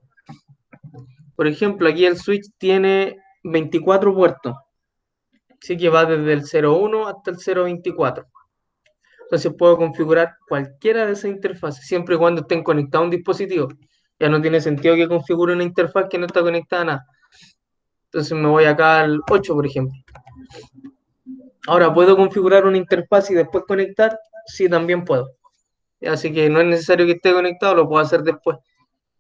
Por ejemplo, aquí el switch tiene 24 puertos. Así que va desde el 01 hasta el 024. Entonces puedo configurar cualquiera de esas interfaces, siempre y cuando estén conectados a un dispositivo. Ya no tiene sentido que configure una interfaz que no está conectada a nada. Entonces me voy acá al 8, por ejemplo. Ahora, ¿puedo configurar una interfaz y después conectar? Sí, también puedo. Así que no es necesario que esté conectado, lo puedo hacer después.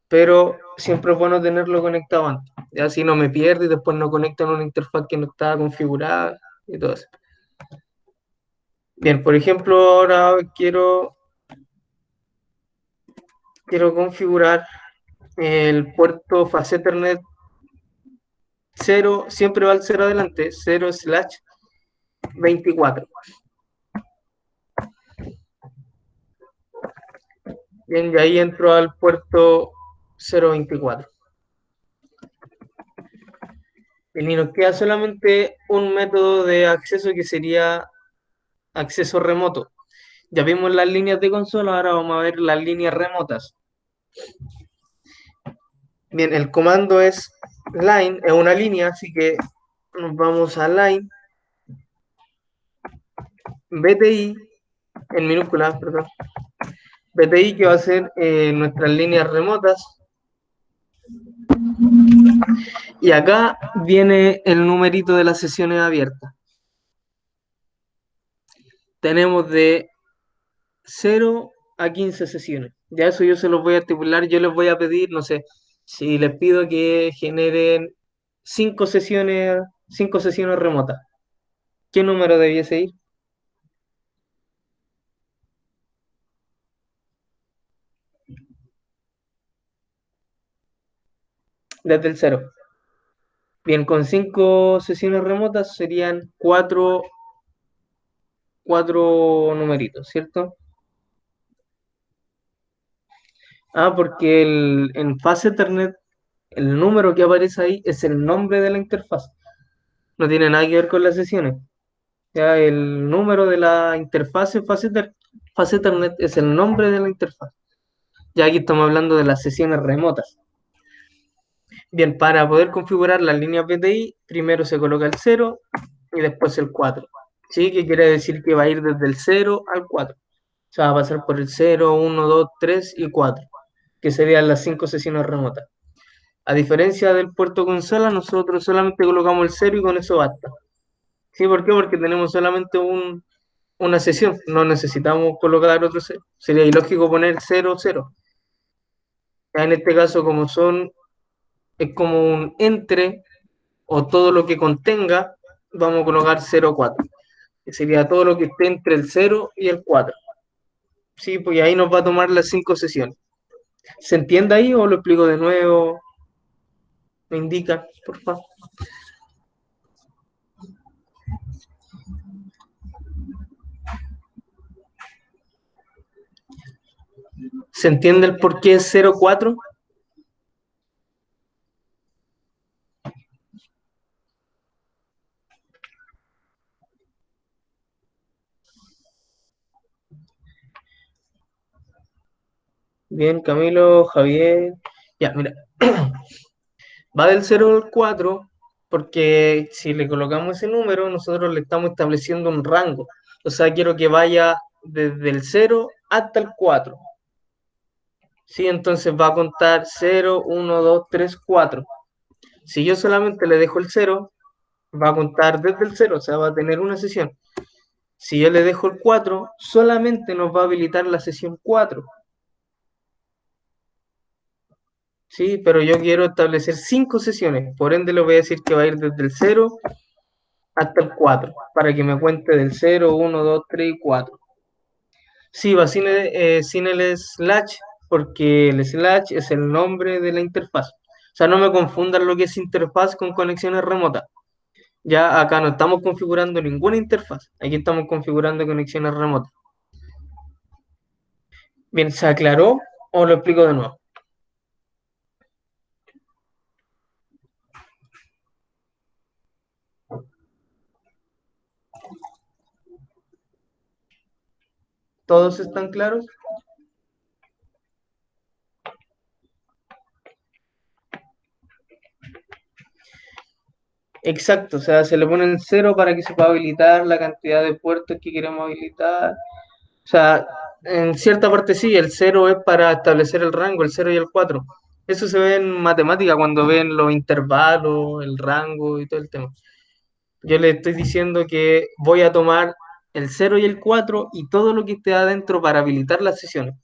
Pero siempre es bueno tenerlo conectado antes. Así no me pierdo y después no conecto en una interfaz que no está configurada y todo eso. Bien, por ejemplo, ahora quiero configurar el puerto Fast Ethernet 0, siempre va el 0 adelante, 0/24. Bien, y ahí entro al puerto 024. Y nos queda solamente un método de acceso que sería acceso remoto. Ya vimos las líneas de consola, ahora vamos a ver las líneas remotas. Bien, el comando es line, es una línea, así que nos vamos a line, BTI, en minúsculas, perdón, BTI que va a ser nuestras líneas remotas. Y acá viene el numerito de las sesiones abiertas. Tenemos de 0 a 15 sesiones. Ya eso yo se los voy a estipular, yo les voy a pedir, no sé, si les pido que generen 5 sesiones remotas, ¿qué número debiese ir? Desde el 0. Bien, con 5 sesiones remotas serían 4 numeritos, ¿cierto? Ah, porque en fase Ethernet el número que aparece ahí es el nombre de la interfaz. No tiene nada que ver con las sesiones. Ya el número de la interfaz en fase Ethernet es el nombre de la interfaz. Ya aquí estamos hablando de las sesiones remotas. Bien, para poder configurar las líneas BTI, primero se coloca el 0 y después el 4. ¿Sí? Que quiere decir que va a ir desde el 0 al 4. O sea, va a pasar por el 0, 1, 2, 3 y 4, que serían las 5 sesiones remotas. A diferencia del puerto consola, nosotros solamente colocamos el 0 y con eso basta. ¿Sí? ¿Por qué? Porque tenemos solamente una sesión, no necesitamos colocar otro 0. Sería ilógico poner 0, 0. En este caso, es como un entre o todo lo que contenga, vamos a colocar 0,4, que sería todo lo que esté entre el 0 y el 4. Sí, pues ahí nos va a tomar las 5 sesiones. ¿Se entiende ahí o lo explico de nuevo? Me indica, por favor. ¿Se entiende el por qué es 0,4? Bien, Camilo, Javier. Ya, mira, va del 0 al 4 porque si le colocamos ese número, nosotros le estamos estableciendo un rango. O sea, quiero que vaya desde el 0 hasta el 4. ¿Sí? Entonces va a contar 0, 1, 2, 3, 4. Si yo solamente le dejo el 0, va a contar desde el 0, o sea, va a tener una sesión. Si yo le dejo el 4, solamente nos va a habilitar la sesión 4. Sí, pero yo quiero establecer 5 sesiones, por ende le voy a decir que va a ir desde el 0 hasta el 4, para que me cuente del 0, 1, 2, 3 y 4. Sí, va sin el slash, porque el slash es el nombre de la interfaz. O sea, no me confundan lo que es interfaz con conexiones remotas. Ya acá no estamos configurando ninguna interfaz, aquí estamos configurando conexiones remotas. Bien, ¿se aclaró o lo explico de nuevo? ¿Todos están claros? Exacto, o sea, se le pone el 0 para que se pueda habilitar la cantidad de puertos que queremos habilitar. O sea, en cierta parte sí, el 0 es para establecer el rango, el 0 y el 4. Eso se ve en matemática cuando ven los intervalos, el rango y todo el tema. Yo le estoy diciendo que voy a tomar el 0 y el 4 y todo lo que esté adentro para habilitar las sesiones.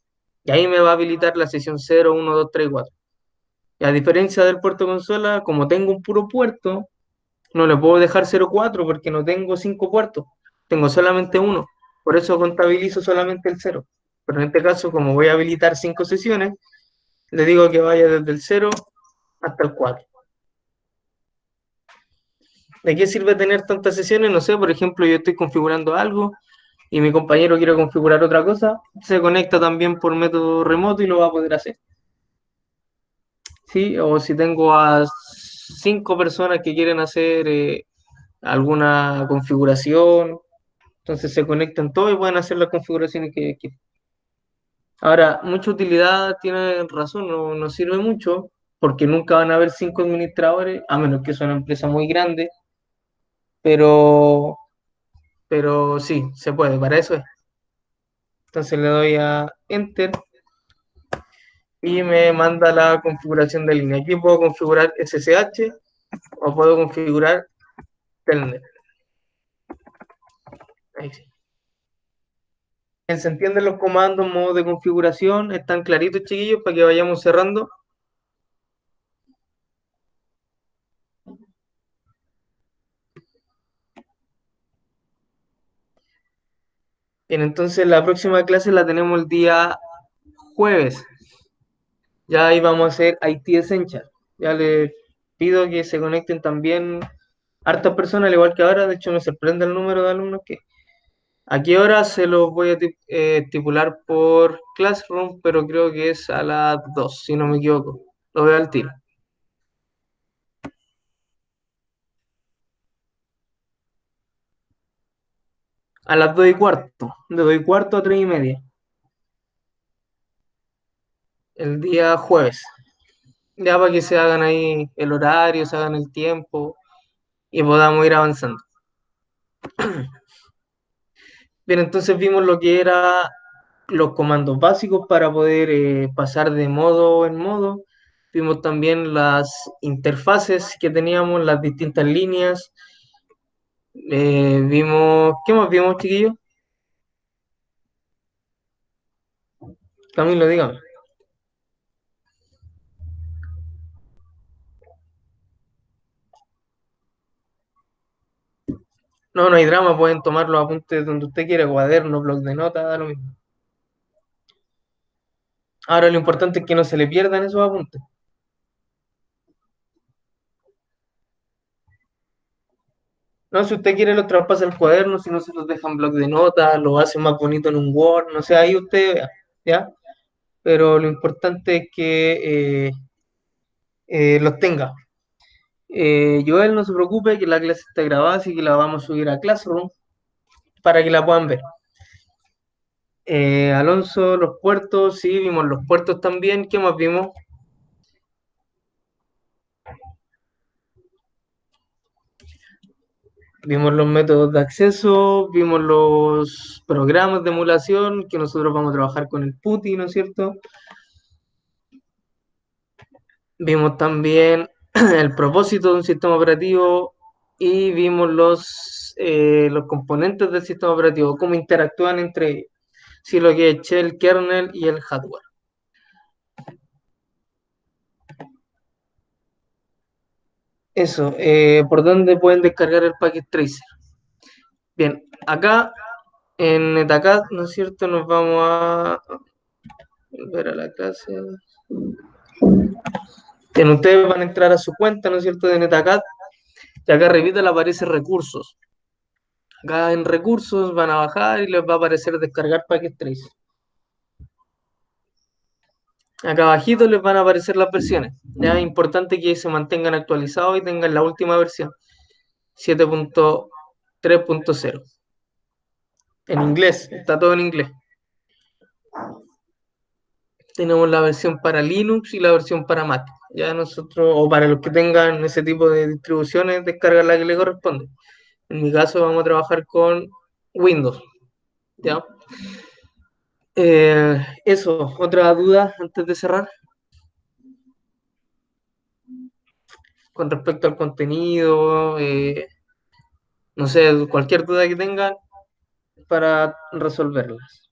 Y ahí me va a habilitar la sesión 0, 1, 2, 3 y 4. Y a diferencia del puerto consola, como tengo un puro puerto, no le puedo dejar 0,4 porque no tengo 5 puertos, tengo solamente uno. Por eso contabilizo solamente el 0. Pero en este caso, como voy a habilitar 5 sesiones, le digo que vaya desde el 0 hasta el 4. ¿De qué sirve tener tantas sesiones? No sé, por ejemplo, yo estoy configurando algo y mi compañero quiere configurar otra cosa, se conecta también por método remoto y lo va a poder hacer. ¿Sí? O si tengo a 5 personas que quieren hacer alguna configuración, entonces se conectan todos y pueden hacer las configuraciones que quieran. Ahora, mucha utilidad tiene razón, no sirve mucho porque nunca van a haber 5 administradores, a menos que sea una empresa muy grande, pero, pero sí, se puede, para eso es. Entonces le doy a Enter y me manda la configuración de línea. Aquí puedo configurar SSH o puedo configurar Telnet. Ahí sí. ¿Se entienden los comandos, modos de configuración? ¿Están claritos, chiquillos, para que vayamos cerrando? Bien, entonces la próxima clase la tenemos el día jueves. Ya ahí vamos a hacer IT Essential. Ya les pido que se conecten también hartas personas, al igual que ahora. De hecho, me sorprende el número de alumnos que... ¿A qué hora se los voy a estipular por Classroom? Pero creo que es a las 2 si no me equivoco. Lo veo al tiro. A las 2:15. De 2:15 a 3:30. El día jueves. Ya para que se hagan ahí el horario, se hagan el tiempo y podamos ir avanzando. Bien, entonces vimos lo que era los comandos básicos para poder pasar de modo en modo. Vimos también las interfaces que teníamos, las distintas líneas. Vimos, ¿qué más vimos, chiquillos? Camilo, dígame. No, no hay drama, pueden tomar los apuntes donde usted quiera, cuaderno, blog de notas, da lo mismo. Ahora lo importante es que no se le pierdan esos apuntes. No, si usted quiere los traspasa al cuaderno, si no se los deja en blog de notas, lo hace más bonito en un Word, no sé, ahí usted vea, ¿ya? Pero lo importante es que los tenga. Joel, no se preocupe, que la clase está grabada, así que la vamos a subir a Classroom para que la puedan ver. Alonso, los puertos, sí, vimos los puertos también. ¿Qué más vimos? Vimos los métodos de acceso, vimos los programas de emulación, que nosotros vamos a trabajar con el PuTTY, ¿no es cierto? Vimos también el propósito de un sistema operativo y vimos los componentes del sistema operativo, cómo interactúan entre ellos, si lo que es shell, kernel y el hardware. Eso, ¿por dónde pueden descargar el Packet Tracer? Bien, acá en Netacad, ¿no es cierto? Nos vamos a volver a la clase. Bien, ustedes van a entrar a su cuenta, ¿no es cierto? De Netacad y acá arribita le aparece recursos. Acá en recursos van a bajar y les va a aparecer descargar Packet Tracer. Acá abajito les van a aparecer las versiones. Ya es importante que se mantengan actualizados y tengan la última versión, 7.3.0. En inglés, está todo en inglés. Tenemos la versión para Linux y la versión para Mac. Ya nosotros, o para los que tengan ese tipo de distribuciones, descargan la que le corresponde. En mi caso vamos a trabajar con Windows. ¿Ya? Eso, otra duda antes de cerrar. Con respecto al contenido, no sé, cualquier duda que tengan para resolverlas.